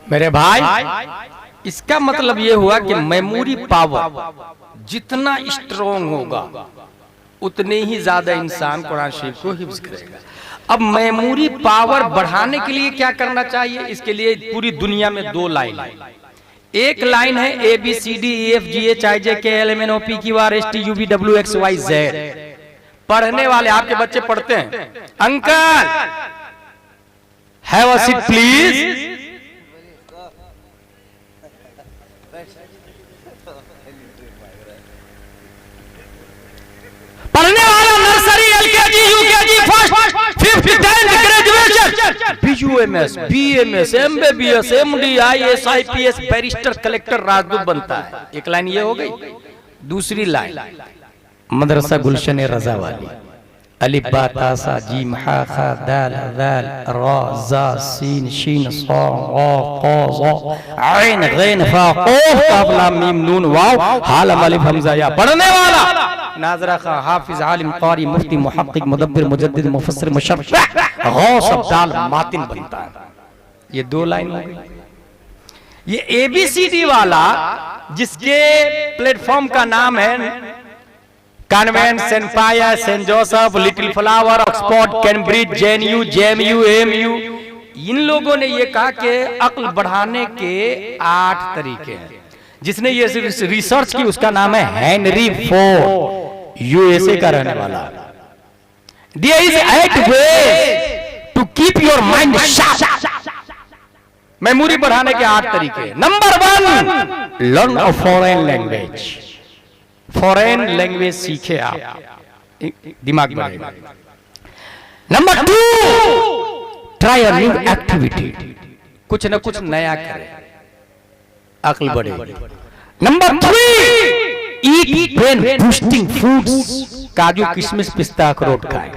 मेरे भाई, इसका मतलब ये हुआ कि मेमोरी पावर जितना स्ट्रॉन्ग होगा उतने ही ज्यादा इंसान कुरान शरीफ को हिफ्ज करेगा। अब मेमोरी पावर बढ़ाने के लिए क्या करना चाहिए? इसके लिए पूरी दुनिया में दो लाइन है। एक लाइन है ABCDEFGHIJKLMNOPQRSTUVWXYZ। पढ़ने वाले आपके बच्चे पढ़ते हैं, uncle have a seat please. पढ़ने वाला nursery, LKG, UKG, first, fifth, 10th graduation, BUMS, BMS, MBBS, MD, IAS, IPS, barrister, collector, राजदूत बनता है। एक लाइन ये हो गई। दूसरी लाइन मदरसा गुलशन रजा वाली, अलिफ बा ता सा जीम हा खा दाल दाल रा जा सीन शीन सा रा qa za आइन गैन फा क़ाफ काफ लाम मीम नून वाव हा लम अलिफ हमजा या। पढ़ने वाला नाज़रा खां, हाफिज, आलिम, क़ारी, मुफ्ती, मुहक्किक, मुदब्बिर, मुजद्दिद, मुफस्सिर, मुशर्रिह, गौस, अब्दाल, मातिन बनता है। ये दो लाइन हो गई। ये ABCD वाला जिसके प्लेटफॉर्म का नाम है convent, saint Pius, saint Joseph, little flower, Oxford, Cambridge, JNU, JMU, AMU, इन लोगों ने ये कहा कि अक्ल बढ़ाने के 8 तरीके हैं। जिसने ये रिसर्च की उसका नाम है हेनरी फोर्ड, USA का रहने वाला। There is 8 ways to keep your mind sharp। Memory बढ़ाने के 8 तरीके। Number 1, learn a foreign language. Foreign language सीखे आप, दिमाग बढ़ेगा। Number 2, try a new activity, कुछ न कुछ नया करें, अक्ल बढ़ेगी। नंबर 3, ईट ब्रेन बूस्टिंग फूड्स, काजू, किशमिश, पिस्ता, अखरोट खाएं,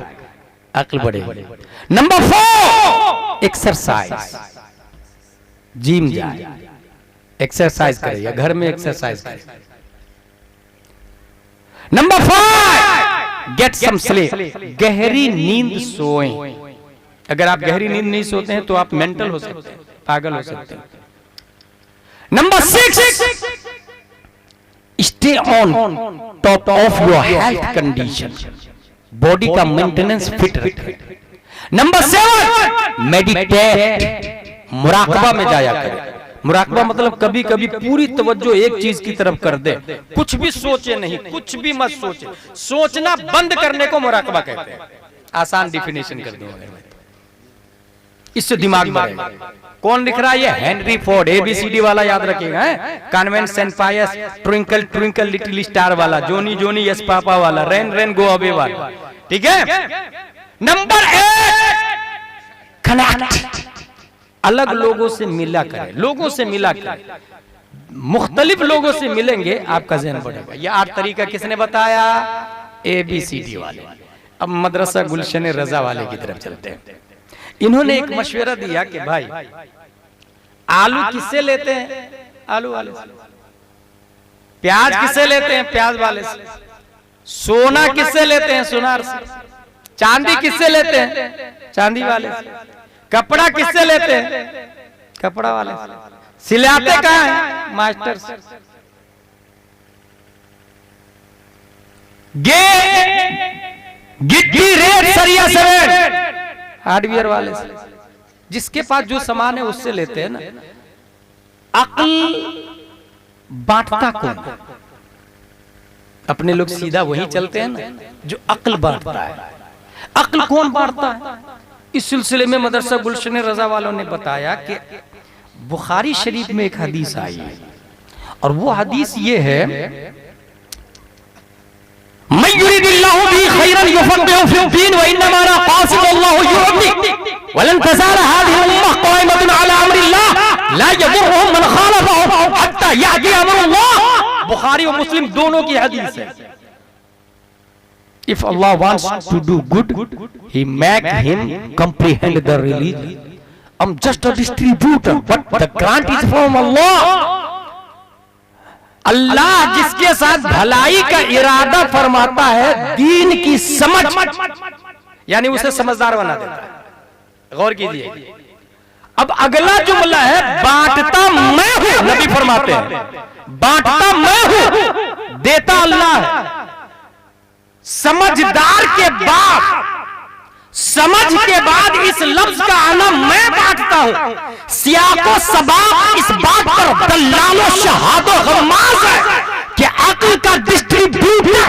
अक्ल बढ़ेगी। नंबर 4, एक्सरसाइज, जिम जाए, एक्सरसाइज करें या घर में एक्सरसाइज करें। नंबर 5, गेट सम स्लीप, गहरी नींद सोएं। अगर आप गहरी नींद नहीं सोते हैं तो आप मेंटल हो सकते हैं, पागल हो सकते हैं। Number 6, stay on top of your health condition, body का मेंटेनेंस फिट रखें। नंबर 7, मेडिटेट, मुराकबा में जाया करें। मुराकबा मतलब कभी कभी पूरी तवज्जो एक चीज की तरफ कर दे, कुछ भी सोचे नहीं, कुछ भी मत सोचे, सोचना बंद करने को मुराकबा कहते हैं। आसान डिफिनेशन कर दूंगा, इससे दिमाग बढ़ेगा। कौन लिख रहा है ये? हेनरी फोर्ड, ABCD वाला याद रखिएगा। कॉन्वेंट, सेंट पायस, ट्विंकल ट्विंकल लिटिल स्टार वाला, जोनी जोनी यस पापा वाला, रेन रेन गो अवे वाला। ठीक है। नंबर 8, कनेक्ट, अलग लोगों से मिला करें, लोगों से मिला करें, मुख्तलिफ लोगों से मिलेंगे, आपका ज़हन बढ़ेगा। ये 8 तरीका किसने बताया? ABCD वाले। अब मदरसा गुलशन रजा वाले की तरफ चलते हैं। इन्होंने एक मशवरा दिया कि भाई आलू किससे लेते हैं? आलू वाले से। प्याज किससे लेते हैं? प्याज वाले से। सोना किससे लेते हैं? सुनार से। चांदी किससे लेते हैं? चांदी वाले से। कपड़ा किससे लेते हैं? कपड़ा वाले से। सिलाते कहाँ हैं? मास्टर से। गिट्टी, रेत, सरिया, सीमेंट, हार्डवेयर वाले से। जिसके पास जो सामान है उससे लेते हैं ना। अक्ल बांटता कौन? अपने लोग सीधा वही चलते हैं ना जो अक्ल बांटता है। अक्ल कौन बांटता है? इस सिलसिले में मदरसा गुलशन रजा वालों ने बताया कि बुखारी शरीफ में एक हदीस आई है, और वो हदीस ये है, मैं युरिदिल्लाहु बिही खैरन युफक़्क़िहु फ़िद्दीन व इन्नमा अना क़ासिदुल्लाहु युअद्दी वलन तज़ाल हाज़िही उम्मह क़ाइमतुन अला अम्रिल्लाह ला यदुर्रुहुम मन ख़ालफ़हु हत्ता यअती अम्रुल्लाह। बुखारी और मुस्लिम दोनों की हदीस है। If Allah wants to do good, He make him comprehend the religion. I'm just a distributor, but the grant is from Allah. अल्लाह जिसके साथ भलाई का इरादा फरमाता है, दीन की समझ यानी उसे समझदार बना देता है। गौर कीजिए, अब अगला जुमला है बांटता मैं हूं, नबी फरमाते हैं बांटता मैं हूं, देता अल्लाह है। समझदार के बाद, समझ के बाद इस लफ्ज का आना मैं बांटता हूं। सियाको सबाब इस बात पर दल्लालो शहादो गम्माज है कि अक्ल का डिस्ट्रीब्यूटर,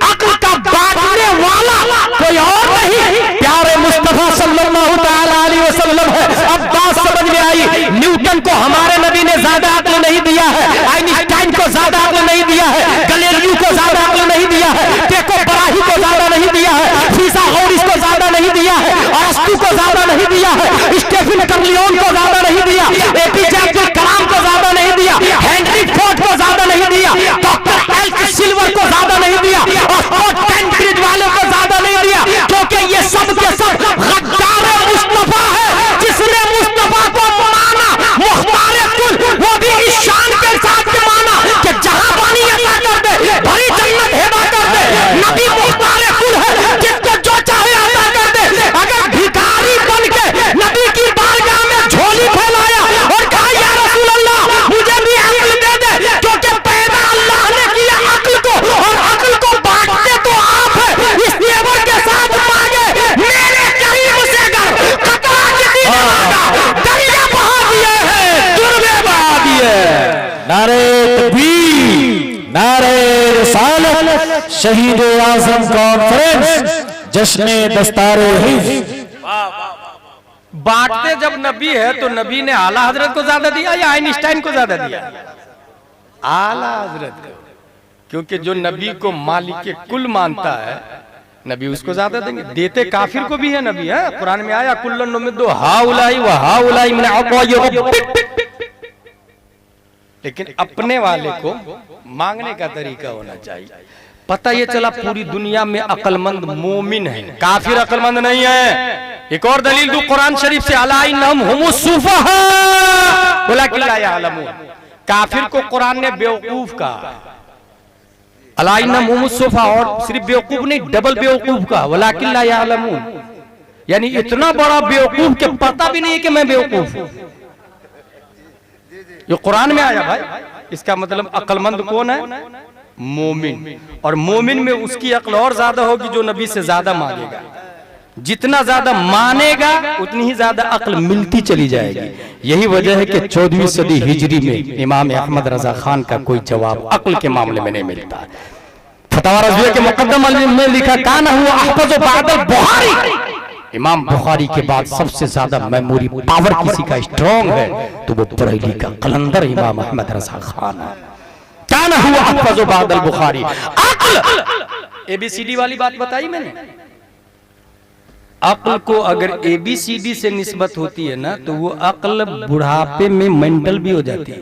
अक्ल का बांटने वाला कोई और नहीं, प्यारे मुस्तफा सल्लल्लाहु तआला अलैहि वसल्लम है। अब बात समझ में आई। न्यूटन को हमारे नबी ने ज्यादा अक्ल नहीं दिया है, आइंस्टाइन को ज्यादा अक्ल नहीं दिया है, गैलीलियो को ज्यादा अक्ल नहीं दिया है, टेको बराही को ज्यादा नहीं दिया है, फिसागोरिस को ज्यादा नहीं दिया है, अरस्तू को ज्यादा नहीं दिया है, स्टीफन कर्लियोन को ज्यादा नहीं दिया, एपीजे अब्दुल कलाम को ज्यादा नहीं दिया, हेनरी फोर्ड को ज्यादा नहीं दिया, डॉक्टर एल सिल्वर को ज्यादा नहीं दिया, और 10 ग्रेड वाले को ज्यादा नहीं दिया, क्योंकि ये सब के सब गद्दार मुस्तफा है। जिसने मुस्तफा को माना मुख्तार कुल, वो भी इस शान के साथ माना कि जहां पानी अता कर दे, भरी जन्नत हिबा कर दे। नबी मुख्तार कुल है, जिसको जो चाहे अता कर दे। अगर भिखारी बन के नबी की बारगाह में झोली फैलाया और कहा या रसूल अल्लाह मुझे भी अक्ल दे दे, क्योंकि पैदा अल्लाह ने किया अक्ल को, और अक्ल को बांटते तो आप है। इस नेवर के साथ मांगे मेरे करीब से घर कतरा के दरिया बहा दिए हैं, दुर्गे बहा दिए। नारे तकबीर, नारे रिसालत, शहीद आजम कॉन्फ्रेंस, जश्न दस्तारे हिफ्ज। बांटते जब नबी है तो नबी ने आला हजरत को ज्यादा दिया या आइंस्टाइन को ज्यादा दिया? आला हजरत को, क्योंकि जो नबी को मालिक कुल मानता है नबी उसको ज्यादा देंगे। देते काफिर को भी है नबी, है कुरान में आया कुल्लन नुमिद्दु हाउलाई व हाउलाई मिन अक़वाय, लेकिन अपने वाले को मांगने का तरीका होना चाहिए। पता ये चला पूरी दुनिया में अक्लमंद मोमिन है, काफिर अक्लमंद नहीं है। एक और दलील दो कुरान शरीफ से, अला इन्नहुम हुमुस सुफहा वलाकिन ला यअलमून। काफिर को कुरान ने बेवकूफ कहा, अला इन्नहुम हुमुस सुफहा, और सिर्फ बेवकूफ नहीं डबल बेवकूफ कहा, वलाकिन ला यअलमून, यानी इतना बड़ा बेवकूफ कि पता भी नहीं है कि मैं बेवकूफ हूं। ये कुरान में आया भाई। इसका मतलब अक्लमंद कौन है? मोमिन। और मोमिन में उसकी अक्ल और ज्यादा होगी जो नबी से ज्यादा मांगेगा। जितना ज्यादा मानेगा उतनी ही ज्यादा अक्ल मिलती चली जाएगी। यही वजह है कि 14वीं सदी हिजरी में इमाम अहमद रजा खान का कोई जवाब अक्ल के मामले में नहीं मिलता। फतवा रज़विया के मुकद्दमा में लिखा काना हुआ अहफज़ बादल बुखारी, इमाम बुखारी के बाद सबसे ज्यादा मेमोरी पावर किसी का स्ट्रॉन्ग है तो वो बरेली का कलंदर इमाम अहमद रजा खान है। काना हुआ अहफज़ बादल बुखारी। अक्ल एबीसीडी वाली बात बताई मैंने। अक्ल को अगर एबीसीडी से निस्बत होती है ना तो वो अक्ल बुढ़ापे में मेंटल भी हो जाती है।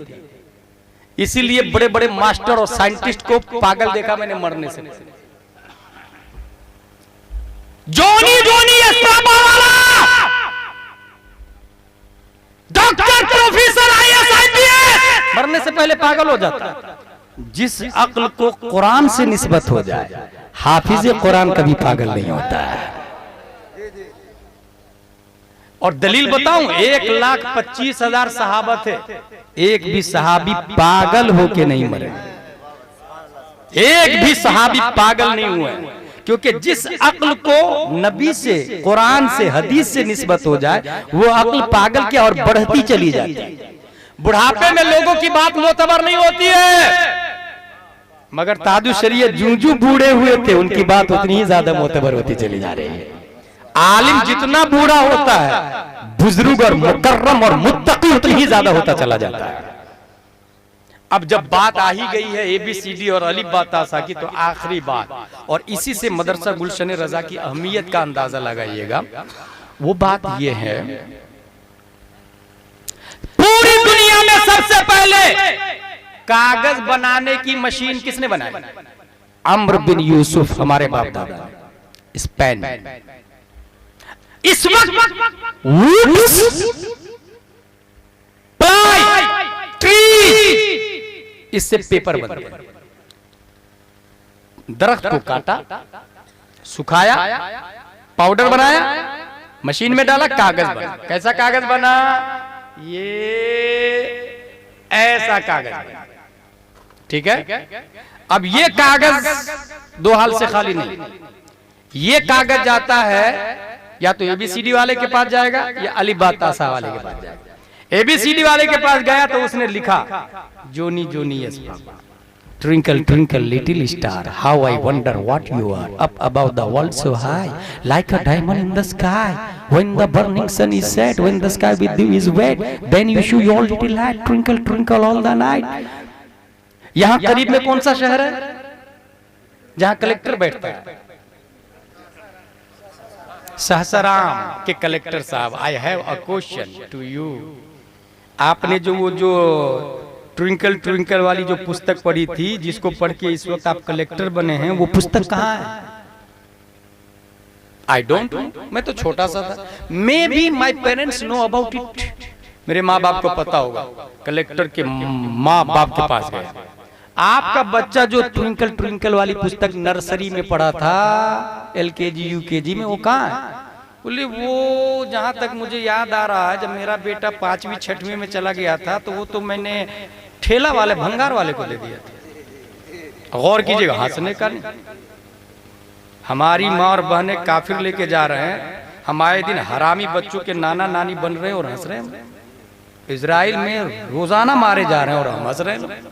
इसीलिए बड़े बड़े मास्टर और साइंटिस्ट को पागल देखा मैंने मरने से। जोनी जोनी वाला डॉक्टर प्रोफेसर आईएएस आईपीएस मरने से पहले पागल हो जाता है। जिस अक्ल को कुरान से निस्बत हो जाए, हाफिज कुरान कभी पागल नहीं होता है। और दलील बताऊं, 1,25,000 सहाबा थे, एक भी सहाबी पागल होके नहीं मरे, एक भी सहाबी पागल नहीं हुए। क्योंकि जिस अक्ल को नबी से, कुरान से, हदीस से निस्बत हो जाए वो अक्ल पागल के और बढ़ती चली जाती है। बुढ़ापे में लोगों की बात मोतबर नहीं होती है, मगर ताजुश शरीयत जूं जूं बूढ़े हुए थे उनकी बात उतनी ही ज्यादा मोतबर होती चली जा रही है। आलिम जितना बूढ़ा होता है, बुजुर्ग और मुकर्रम और मुत्तकी उतनी ही ज्यादा होता चला जाता है। अब जब बात आ ही गई है एबीसीडी और अलिफ बा ता सा की, तो आखिरी बात, और इसी से मदरसा गुलशन रजा की अहमियत का अंदाजा लगाइएगा। वो बात ये है, पूरी दुनिया में सबसे पहले कागज बनाने की मशीन किसने बनाई? अम्र बिन यूसुफ, हमारे बाप दादा, स्पेन। इस वक्त इससे पेपर बन गया। दरख्त को काटा, सुखाया, पाउडर बनाया, मशीन में डाला, कागज बना। कैसा कागज बना? ये ऐसा कागज, ठीक है। अब ये कागज दो हाल से खाली नहीं, ये कागज जाता है या तो एबीसीडी वाले के पास जाएगा या अली बातासा वाले के पास जाएगा। एबीसीडी वाले के पास गया तो उसने लिखा Johnny Johnny yes papa, Twinkle, twinkle, little star, how I wonder what you are, up above the world so high, like a diamond in the sky. When the burning sun is set, when the sky with you is wet, then you show your little light, twinkle, twinkle all the night. यहाँ करीब में कौन सा शहर है जहाँ collector बैठता है? सहसराम के कलेक्टर साहब, I have a question to you. आपने जो ट्विंकल ट्विंकल वाली जो पुस्तक पढ़ी थी, जिसको पढ़ के इस वक्त आप कलेक्टर बने हैं, वो पुस्तक कहाँ है? आई डोंट नो, मैं तो छोटा सा था। May be my parents know about it, मेरे माँ बाप को पता होगा। कलेक्टर के माँ बाप के पास गए, आपका बच्चा जो ट्विंकल ट्विंकल वाली पुस्तक नर्सरी में पढ़ा था, LKG UKG में, वो कहाँ है? बोले वो जहाँ तक मुझे याद आ रहा है, जब मेरा बेटा 5वीं 6वीं में चला गया था तो वो तो मैंने ठेला वाले भंगार वाले को दे दिया था। गौर कीजिएगा, हंसने का नहीं। हमारी माँ और बहनें काफिर लेके जा रहे हैं, हम आए दिन हरामी बच्चों के नाना नानी बन रहे हैं और हंस रहे हैं। इजराइल में रोजाना मारे जा रहे हैं और हम हंस रहे हैं।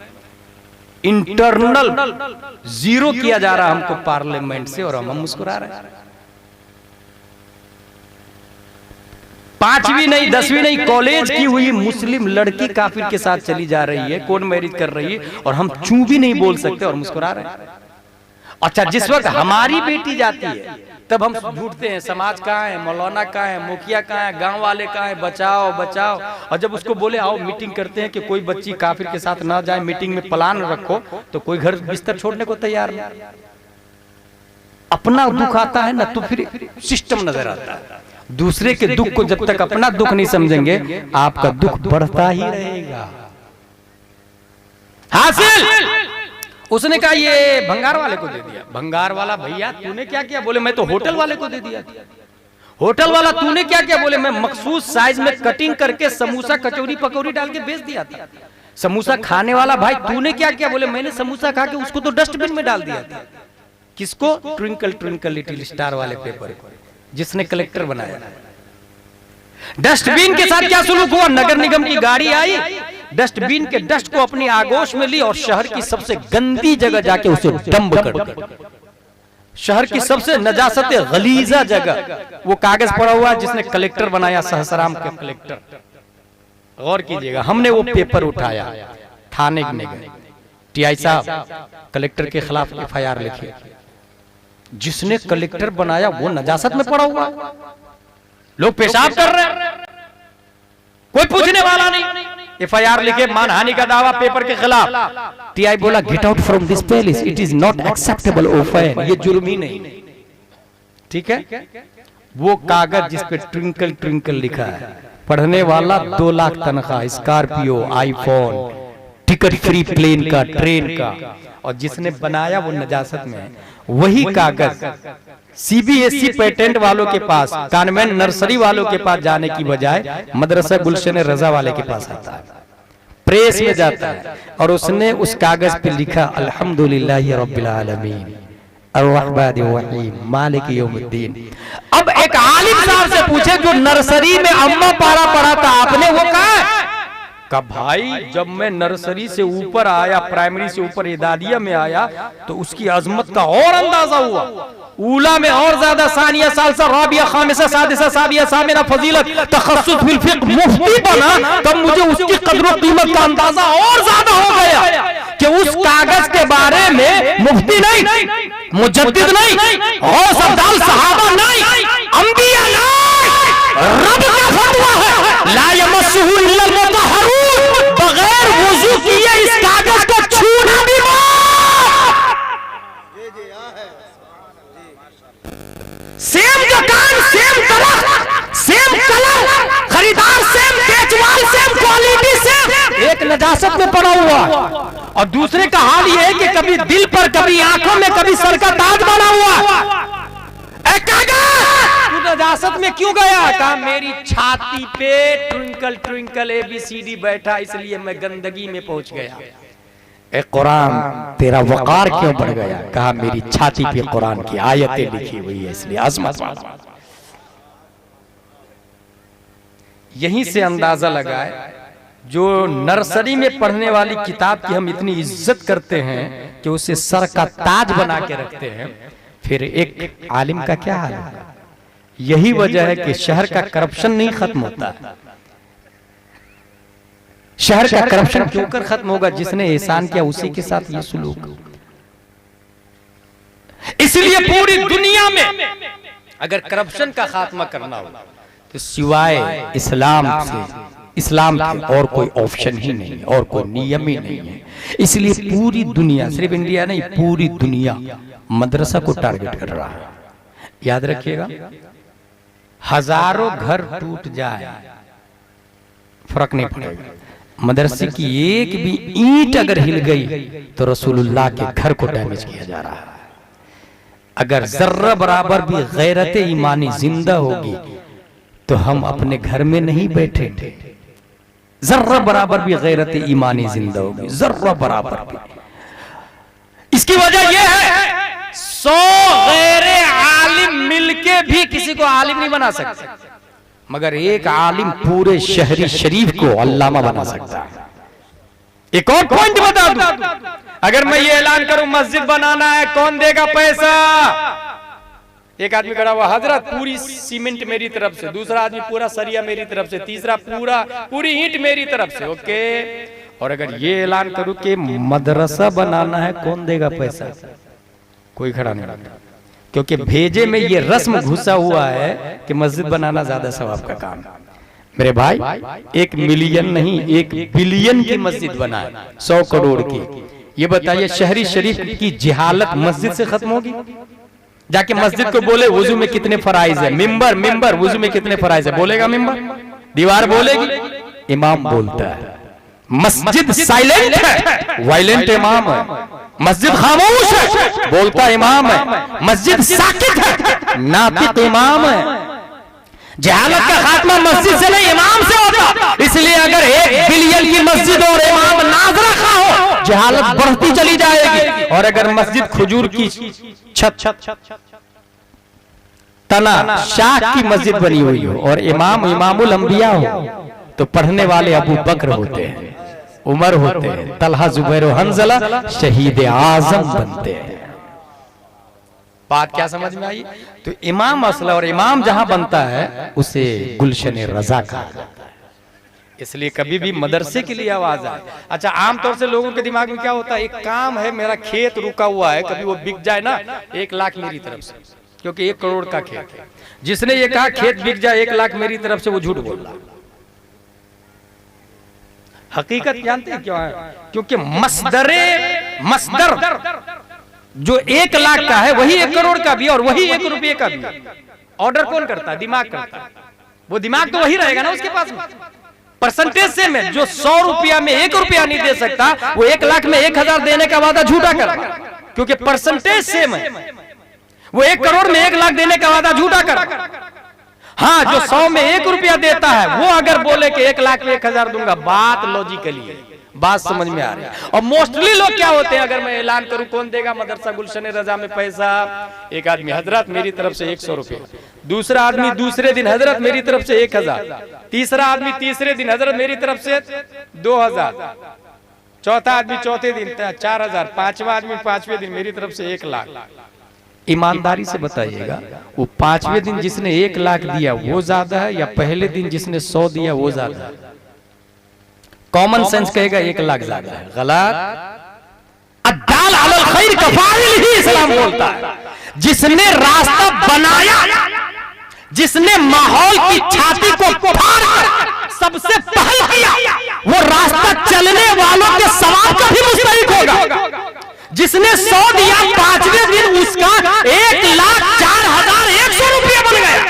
इंटरनल जीरो किया जा रहा है हमको पार्लियामेंट से और हम मुस्कुरा रहे हैं। 5वीं नहीं 10वीं नहीं, कॉलेज की हुई मुस्लिम लड़की काफिर के साथ चली जा रही है, कोर्ट मैरिज कर रही है और हम चू भी नहीं बोल सकते और मुस्कुरा रहे हैं। अच्छा, जिस वक्त हमारी बेटी जाती है तब हम ढूंढते हैं समाज कहाँ है, मौलाना कहाँ है, मुखिया कहाँ है, गांव वाले कहाँ है, बचाओ बचाओ। और जब उसको बोले आओ मीटिंग करते हैं कि कोई बच्ची काफिर के साथ ना जाए, मीटिंग में प्लान रखो, तो कोई घर बिस्तर छोड़ने को तैयार नहीं। अपना दुख आता है ना तो फिर सिस्टम नजर आता है। दूसरे के दुख को जब तक अपना दुख नहीं समझेंगे, आपका दुख बढ़ता ही रहेगा। हासिल उसने कहा ये भंगार वाले को दे दिया। भंगार वाला, भैया तूने क्या किया? बोले मैं तो होटल वाले को दे दिया। होटल वाला, तूने क्या किया? बोले मैं मखसूस साइज में कटिंग करके समोसा कचौरी पकौड़ी डाल के बेच दिया था। समोसा खाने वाला भाई, तूने क्या किया? बोले मैंने समोसा खा के उसको तो डस्टबिन में डाल दिया था। किसको? ट्विंकल ट्विंकल लिटिल स्टार वाले पेपर को, जिसने कलेक्टर बनाया। डस्टबिन के साथ क्या सुलूक हुआ? नगर निगम की गाड़ी आई, डस्टबिन के डस्ट को अपनी आगोश में ली और शहर की सबसे गंदी जगह जाके उसे डंप कर दिया। शहर की सबसे नजासत गलीजा जगह वो कागज पड़ा हुआ जिसने कलेक्टर बनाया, सहसराम के कलेक्टर। गौर कीजिएगा, हमने वो पेपर उठाया, थाने में गए, टीआई साहब कलेक्टर के खिलाफ FIR लिखी। जिसने कलेक्टर बनाया वो नजासत में पड़ा हुआ, लोग पेशाब कर रहे हैं, कोई पूछने वाला नहीं। FIR लिखे, मानहानि का दावा पेपर के खिलाफ। टीआई बोला get out from this palace, it is not acceptable offence, ये जुर्म ही नहीं। ठीक है, वो कागज जिस पे ट्विंकल ट्विंकल लिखा है, पढ़ने वाला 2 लाख तनख्वाह, Scorpio, iPhone, ticket free plane का, ट्रेन का, और जिसने बनाया वो नजासत में है। वही कागज CBSE पेटेंट वालों के पास, कॉन्वेंट नर्सरी वालों के पास जाने की बजाय मदरसा गुलशन रजा वाले के पास आता है, प्रेस में जाता है, और उसने उस कागज पे लिखा अल्हम्दुलिल्लाहि रब्बिल आलमीन अर्रहमानिर रहीम मालिक यौमिद्दीन। अब एक आलिम साहब से पूछे जो नर्सरी में अम्मा पारा पढ़ा था आपने, वो कहा है? का भाई जब मैं नर्सरी से ऊपर आया, प्राइमरी से ऊपर इदादिया में आया, तो उसकी अजमत का और अंदाजा हुआ। ऊला में और ज्यादा, सानिया, सालसा, राबिया, खामिसा, सादिसा, साबिया, सामिना, फजीलत, तखस्सुस फिल फिक्र, मुफ्ती बना, तब मुझे उसकी कदर कीमत का अंदाजा और ज्यादा हो गया कि उस कागज के बारे में मुफ्ती नहीं, मुजद्दिद नहीं, और सरदार सहाबा नहीं, अंबिया नहीं, रब का फतवा है, ला यमस्सुहु इल्लल मुतहहरून, बगैर वुजू किए इस कागज को छूना भी सेम दुकान, सेम तरह, सेम कलर, खरीदार सेम, बेचवाल सेम, क्वालिटी सेम, एक नजासत में पड़ा हुआ। और दूसरे का हाल ये है कि कभी दिल पर, कभी आंखों में, कभी सर का ताज बना हुआ। विरासत में क्यों गया? कहा मेरी छाती पे ट्विंकल ट्विंकल ABCD बैठा, इसलिए मैं गंदगी में पहुंच गया। ए कुरान तेरा वकार क्यों बढ़ गया? कहा मेरी छाती पे कुरान की आयतें लिखी हुई है, इसलिए अजमत वाला। यहीं से अंदाजा लगाए, जो नर्सरी में पढ़ने वाली किताब की हम इतनी इज्जत करते हैं कि उसे सर का ताज बना के रखते हैं, फिर एक आलिम का क्या हाल है? यही वजह है कि शहर का करप्शन नहीं खत्म होता है। शहर का करप्शन क्यों कर खत्म होगा? जिसने एहसान किया उसी के साथ ये सुलूक। इसलिए पूरी दुनिया में अगर करप्शन का खात्मा करना हो तो सिवाय इस्लाम के और कोई ऑप्शन ही नहीं, और कोई नियम ही नहीं है। इसलिए पूरी दुनिया, सिर्फ इंडिया नहीं, पूरी दुनिया मदरसा को टारगेट कर रहा है। याद रखिएगा, हजारों घर टूट जाए फर्क नहीं पड़ेगा, मदरसे की एक भी ईंट अगर हिल गई तो रसूलुल्लाह के घर को डैमेज किया जा रहा है। अगर जर्रा बराबर भी गैरत ईमानी जिंदा होगी तो हम अपने घर में नहीं बैठेंगे। जर्रा बराबर भी गैरत ईमानी जिंदा होगी, जर्रा बराबर भी। इसकी वजह यह है 100 गैर आलिम मिलके भी किसी को आलिम नहीं बना सकते, मगर एक आलिम पूरे शहरी शरीफ को अल्लामा बना सकता है। एक और पॉइंट बता दूं, अगर मैं ये ऐलान करूं मस्जिद बनाना है, कौन देगा पैसा? एक आदमी खड़ा हुआ, हजरत पूरी सीमेंट मेरी तरफ से, दूसरा आदमी पूरा सरिया मेरी तरफ से, तीसरा पूरी ईंट मेरी तरफ से, ओके। और अगर ये ऐलान करूं कि मदरसा बनाना है, कौन देगा पैसा? कोई खड़ा नहीं रहता, क्योंकि भेजे में ये रस्म घुसा हुआ है कि मस्जिद बनाना ज्यादा सवाब का काम है। मेरे भाई, 1 मिलियन नहीं 1 बिलियन की मस्जिद बनाए, 100 करोड़ की। ये बताइए शहरी शरीफ की जिहालत मस्जिद से खत्म होगी? जाके मस्जिद को बोले वुजू में कितने फराइज है, मिंबर वुजू में कितने फराइज है, बोलेगा मिंबर? दीवार बोलेगी? इमाम बोलता है। मस्जिद साइलेंट है, वायलेंट इमाम है। मस्जिद खामोश है, बोलता इमाम है। मस्जिद साकित है, नातिक इमाम है। जहालत का खात्मा मस्जिद से नहीं इमाम से होता। इसलिए अगर 1 बिलियन की मस्जिद और इमाम नाज रखा हो, जहालत बढ़ती चली जाएगी। और अगर मस्जिद खजूर की छत तना शाह की मस्जिद बनी हुई हो और इमाम इमामुल अंबिया हो, तो पढ़ने वाले अबू बकर होते हैं, उमर होते हैं, तलहा जुबैर हंजला शहीद आजम बनते हैं। बात क्या समझ में आई? तो इमाम मसला, और इमाम जहां बनता है उसे गुलशन रजा कहा जाता है। इसलिए कभी भी मदरसे के लिए आवाज आए। अच्छा, आमतौर से लोगों के दिमाग में क्या होता है, एक काम है, मेरा खेत रुका हुआ है, कभी वो बिक जाए ना, 1 लाख मेरी तरफ से, क्योंकि 1 करोड़ का खेत है। जिसने ये कहा खेत बिक जाए 1 लाख मेरी तरफ से, वो झूठ बोल रहा है। हकीकत जानते हैं क्यों है? क्योंकि मसदर जो 1 लाख का है वही 1 करोड़ का भी और वही 1 रुपये का भी। ऑर्डर कौन करता है? दिमाग करता है। वो दिमाग तो वही रहेगा ना उसके पास में। परसेंटेज से में जो 100 रुपया में 1 रुपया नहीं दे सकता, वो 1 लाख में 1000 देने का वादा झूठा कर रहा है, क्योंकि परसेंटेज सेम है। वो 1 करोड़ में 1 लाख देने का वादा झूठा कर रहा है। हाँ, जो 100 में 1 रुपया देता है वो अगर बोले कि 1 लाख में 1000 दूंगा, बात लॉजिकली है, बात समझ में आ रही है। और मोस्टली लोग क्या होते हैं, अगर मैं ऐलान करूं कौन देगा मदरसा गुलशन रजा में पैसा, एक आदमी हजरत मेरी तरफ से 100 रुपये, दूसरा आदमी दूसरे दिन हजरत मेरी तरफ से 1000, तीसरा आदमी तीसरे दिन हजरत मेरी तरफ से 2000, चौथा आदमी चौथे दिन 4000, पांचवा आदमी पांचवें दिन मेरी तरफ से 1 लाख। ईमानदारी से बताइएगा, वो 5वें दिन जिसने 1 लाख दिया वो ज्यादा है या पहले दिन जिसने 100 दिया वो ज्यादा है? कॉमन सेंस कहेगा 1 लाख ज्यादा है। गलत। अद्दाल अलल खैर कफाइल ही इस्लाम बोलता है। जिसने रास्ता बनाया, जिसने माहौल की छाती को फाड़ कर सबसे पहल किया, वो रास्ता चलने वालों के सवाब का भी मुस्तहिक होगा। जिसने 100 दिया, 5वें दिन उसका 1,04,100 रुपये बन गया।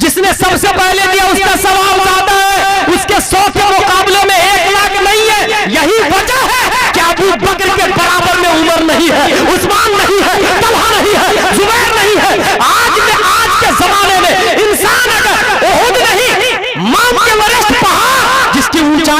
जिसने सबसे पहले दिया उसका सवाब ज्यादा है, उसके 100 के मुकाबले में 1 लाख नहीं है। यही वजह है कि अबू बकर के बराबर में उमर नहीं है, उस्मान नहीं है, तलहा नहीं है, जुबैर नहीं है। आज के जमाने में इंसान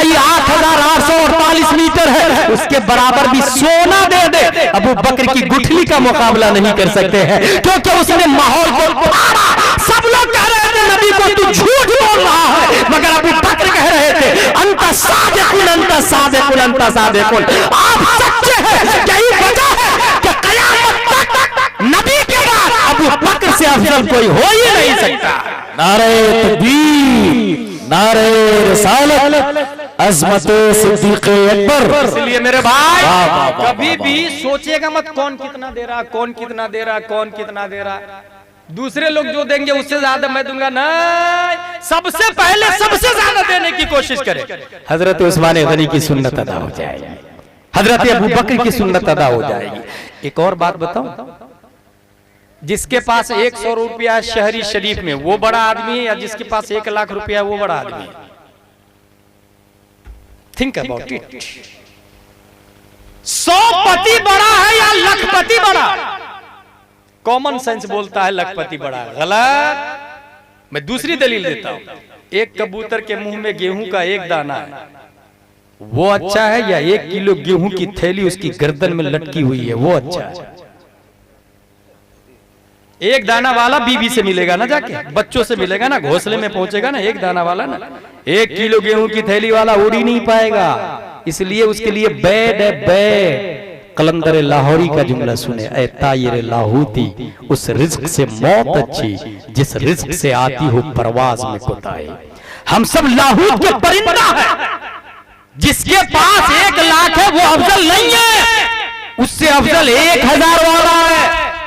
लंबाई 8,848 मीटर है, उसके बराबर भी सोना दे दे, अबू बकर की गुठली का मुकाबला नहीं कर सकते हैं, क्योंकि उसने माहौल को फाड़ा। सब लोग कह रहे थे नबी को तू झूठ बोल रहा है, मगर अबू बकर कह रहे थे अंता सादिकुन, अंता सादिकुन, अंता सादिकुन, आप सच्चे हैं। यही वजह है कि क़यामत तक नबी के बाद अबू बकर से अफजल कोई हो ही नहीं सकता। नारे तकबीर, नारे रिसालत, अज़मत सिद्दीक़ अकबर। इसलिए मेरे भाई कभी भी सोचेगा मत कौन कितना दे रहा, कौन कितना दे रहा, कौन कितना दे रहा। दूसरे लोग जो देंगे उससे ज्यादा मैं दूंगा, नहीं, सबसे पहले सबसे ज्यादा देने की कोशिश करें। हजरत उस्मान गनी की सुन्नत अदा हो जाएगी, हजरत अबू बकर की सुन्नत अदा हो जाएगी। एक और बात बताऊं, जिसके पास 100 रुपया शहरी शरीफ में वो बड़ा आदमी है, या जिसके पास 1 लाख रुपया वो बड़ा आदमी है? Think about it. 100 पति बड़ा है या लखपति बड़ा? कॉमन सेंस बोलता है लखपति बड़ा है, गलत। मैं दूसरी दलील देता हूं। एक कबूतर के मुंह में गेहूं का 1 दाना है, वो अच्छा है, या 1 किलो गेहूं की थैली उसकी गर्दन में लटकी हुई है, वो अच्छा है? 1 दाना वाला बीवी से मिलेगा ना, जाके बच्चों से मिलेगा ना, घोंसले में पहुंचेगा ना 1 दाना वाला ना। 1 किलो गेहूं की थैली वाला उड़ ही नहीं पाएगा, इसलिए उसके लिए बैड है, बैड। कलंदर लाहौरी का जुमला सुने, ऐ तायर लाहौती, उस रिज्क से मौत अच्छी जिस रिज्क से आती हो परवाज में कोताही। हम सब लाहौत के परिंदा हैं, जिसके पास 1 लाख है वो अफजल नहीं है, उससे अफजल 1000 वाला है,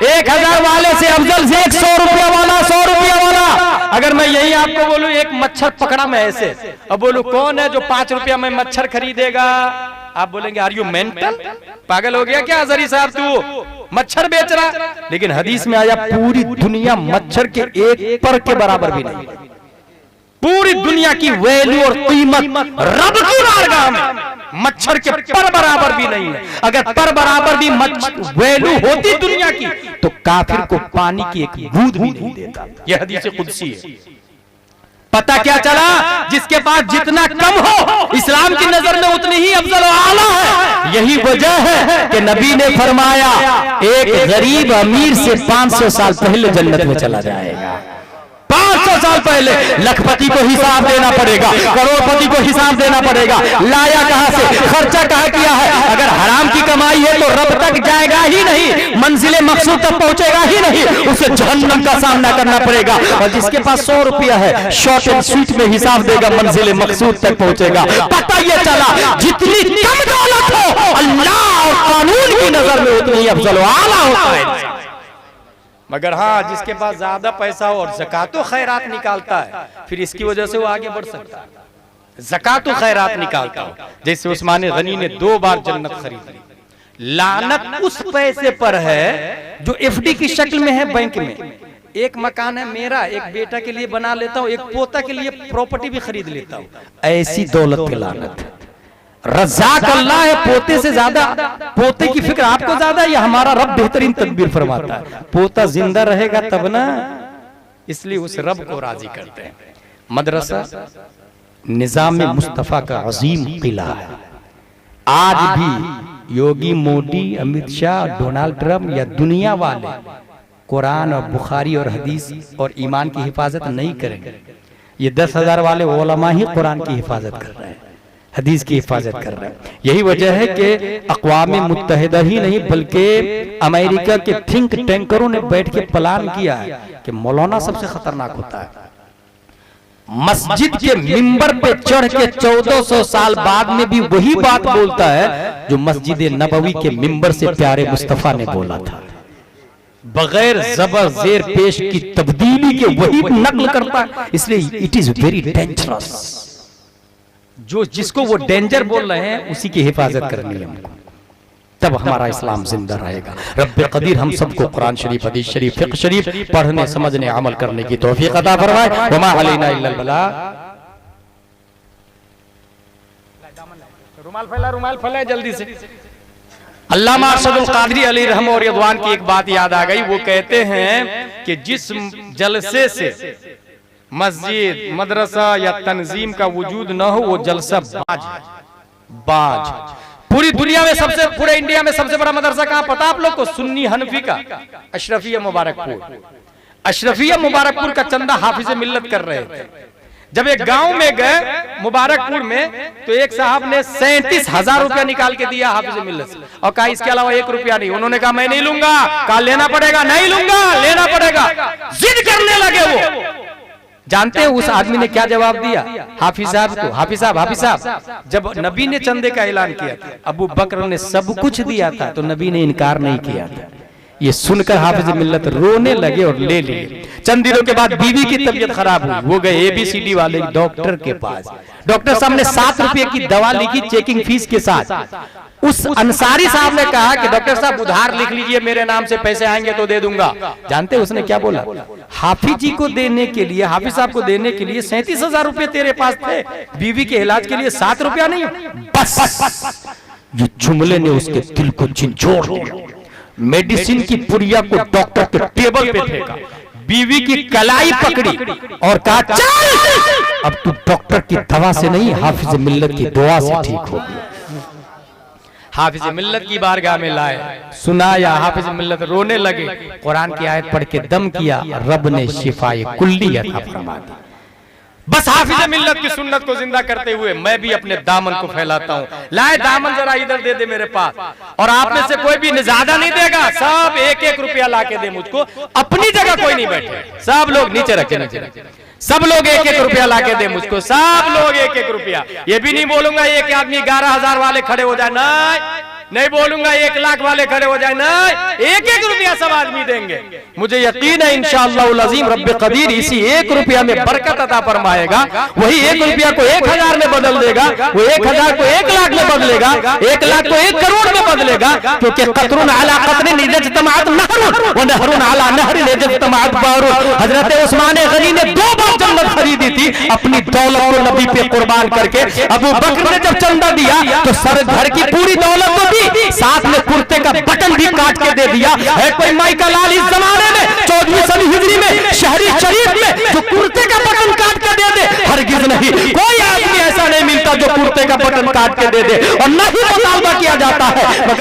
1000 वाले से अफजल से 100 रुपया वाला, 100 रुपया वाला। अगर मैं यही आपको बोलूं एक मच्छर पकड़ा मैं ऐसे, अब बोलूं कौन है जो 5 रुपया में मच्छर खरीदेगा, आप बोलेंगे आर यू मेंटल, पागल हो गया क्या अजहरी साहब, तू मच्छर बेच रहा। लेकिन हदीस में आया पूरी दुनिया मच्छर के 1 पर के बराबर भी नहीं। पूरी दुनिया की वैल्यू और कीमत रब की बारगाह में मच्छर के पर बराबर भी नहीं है। अगर पर बराबर भी वैल्यू होती दुनिया की तो काफिर को पानी की एक बूंद भी नहीं देता। यह हदीस कुदसी है। पता क्या चला, जिसके पास जितना कम हो इस्लाम की नजर में उतनी ही अफजल और आला है। यही वजह है कि नबी ने फरमाया एक गरीब अमीर से 500 साल पहले जन्नत में चला जाएगा। 500 साल पहले लखपति को हिसाब देना पड़ेगा, करोड़पति को हिसाब देना पड़ेगा। लाया कहां से, खर्चा कहां किया है। अगर हराम की कमाई है तो रब तक जाएगा ही नहीं, मंजिले मकसूद तक पहुंचेगा ही नहीं, उसे जहन्नम का सामना करना पड़ेगा। और जिसके पास 100 रुपया है शॉर्ट एंड स्वीट में हिसाब देगा, मंजिले मकसूद तक पहुंचेगा। पता यह चला जितनी कम दौलत हो अल्लाह और कानून की नजर में उतनी ही अफजल आला होता है। मगर हाँ, जिसके पास ज्यादा पैसा हो और ज़कात व खैरात निकालता है, फिर इसकी वजह से वो आगे बढ़ सकता है। ज़कात व खैरात निकालता हो, जैसे उस्मान गनी ने 2 बार जन्नत खरीद ली। लानत उस पैसे पर है जो एफडी की शक्ल में है बैंक में। एक मकान है मेरा, एक बेटा के लिए बना लेता हूँ, एक पोता के लिए प्रॉपर्टी भी खरीद लेता हूँ। ऐसी दौलत की लानत। रज़ाक अल्लाह है, पोते से ज्यादा, पोते की फिक्र आपको ज्यादा, या हमारा रब बेहतरीन तदबीर फरमाता है। पोता जिंदा रहेगा तब ना, इसलिए उस रब को राजी करते हैं। मदरसा निजाम मुस्तफा का अजीम किला है। आज भी योगी मोदी, अमित शाह, डोनाल्ड ट्रंप या दुनिया वाले कुरान और बुखारी और हदीस और ईमान की हिफाजत नहीं करेंगे। ये 10,000 वाले उलमा ही कुरान की हिफाजत कर रहे हैं, हदीस की हिफाजत कर रहे हैं। यही वजह है कि अक़वाम मुत्तहिदा ही नहीं बल्कि अमेरिका के थिंक टैंकरों ने बैठ के प्लान किया है कि मौलाना सबसे खतरनाक होता है। मस्जिद के मिंबर पे चढ़ के 1400 साल बाद में भी वही बात बोलता है जो मस्जिद नबवी के मिंबर से प्यारे मुस्तफा ने बोला था। बगैर जबर जेर पेश की तब्दीली के वही नकल करता है। इसलिए इट इज वेरी डेंजरस। जो जिसको वो डेंजर बोल रहे हैं उसी की हिफाजत करनी है हमको, तब हमारा इस्लाम जिंदा रहेगा। रब्बे कदीर हम सबको कुरान शरीफ, हदीस शरीफ, फिक़्ह शरीफ पढ़ने, समझने, अमल करने की तौफीक अता फरमाए। वमा अलैना इल्लल बलाग। रुमाल फैलाए जल्दी से। अल्लामा अरशदुल क़ादरी अली रहम और रिदवान की एक बात याद आ गई। वो कहते हैं कि जिस जलसे से मस्जिद, मदरसा या तंजीम का वजूद न हो, वो जलसा बाज। पूरी दुनिया में सबसे, पूरे इंडिया में सबसे बड़ा मदरसा कहाँ पता आप लोग को? सुन्नी हनफी का अशरफिया मुबारकपुर। अशरफिया मुबारकपुर का चंदा हाफिज मिल्लत कर रहे थे। जब एक गांव में गए मुबारकपुर में, तो एक साहब ने 37,000 रुपया निकाल के दिया हाफिज मिल्लत से और कहा इसके अलावा 1 रुपया नहीं। उन्होंने कहा मैं नहीं लूंगा। कहा लेना पड़ेगा। नहीं लूंगा, लेना पड़ेगा। जिद करने लगे वो। जानते हैं उस आदमी ने क्या जवाब दिया हाफिज साहब को? हाफिज साहब, जब नबी ने चंदे का ऐलान किया था, अबू बकर ने सब कुछ दिया था, तो नबी ने इनकार नहीं किया था। ये सुनकर हाफिज मिल्लत रोने लगे और ले लिए। चंद दिनों के बाद बीवी की तबीयत खराब हुई। वो गए ABCD वाले डॉक्टर के पास। डॉक्टर साहब ने 7 रुपए की दवा लिखी चेकिंग फीस के साथ। उस अंसारी साहब ने कहा कि डॉक्टर साहब उधार लिख लीजिए, मेरे नाम से पैसे आएंगे तो दे दूंगा। जानते उसने क्या बोला? हाफिज जी को देने के लिए, हाफिज साहब को देने के लिए 37,000 रुपए तेरे पास थे, बीवी के इलाज के लिए 7 रुपया नहीं। बस ये जुमले ने उसके दिल को झिंझोड़ दिया। मेडिसिन की पुड़िया को डॉक्टर के टेबल पे फेंका, बीवी की कलाई पकड़ी और कहा चल, अब तू डॉक्टर की दवा से नहीं, हाफिज मिल्लत की दुआ से ठीक होगी। हाफिज मिल्लत की बारगाह में लाए, सुनाया, हाफिज मिल्लत रोने लगे, कुरान की आयत पढ़ के दम किया, रब ने शिफाए कुल्ली अता फरमा दी। बस हाफिज मिल्लत की सुन्नत को जिंदा करते हुए मैं भी अपने दामन को फैलाता हूँ। लाए दामन जरा इधर दे दे मेरे पास। और आप में से कोई भी ज्यादा नहीं देगा, सब 1-1 रुपया ला के दे मुझको। अपनी जगह कोई नहीं बैठे, सब लोग नीचे रखे, सब लोग 1-1 रुपया ला के दे मुझको, सब लोग 1-1 रुपया। ये भी नहीं बोलूंगा एक आदमी 11,000 वाले खड़े हो जाए, नहीं बोलूंगा 1 लाख वाले खड़े हो जाए, नहीं, 1-1 रुपया सब आदमी देंगे। मुझे यकीन है इंशाअल्लाह अज़ीम रब्बे कदीर इसी 1 रुपया में बरकत अता फरमाएगा। वही 1 रुपया को 1,000 में बदल देगा, वो 1,000 को 1 लाख में बदलेगा, 1 लाख को 1 करोड़ में बदलेगा। क्योंकि कतरुन अला कतरिन इज्तमाअत नहरुन व नहरुन अला नहरिन इज्तमाअत बहरुन। हजरत उस्मान गनी ने 2 बार जन्नत खरीदी थी अपनी दौलत को नबी पे कुर्बान करके। अबू बकर ने जब चंदा दिया तो सर घर की पूरी दौलत को दी, साथ में कुर्ते का बटन भी काट के दे दिया। है कोई माइकल लाल इस जमाने में 14वीं सदी हिजरी में शहरी शरीफ में जो कुर्ते का बटन काट के दे दे? हरगिज नहीं। कोई आदमी ऐसा नहीं मिलता जो कुर्ते का बटन काट के दे दे, और नहीं मुतालबा किया जाता है।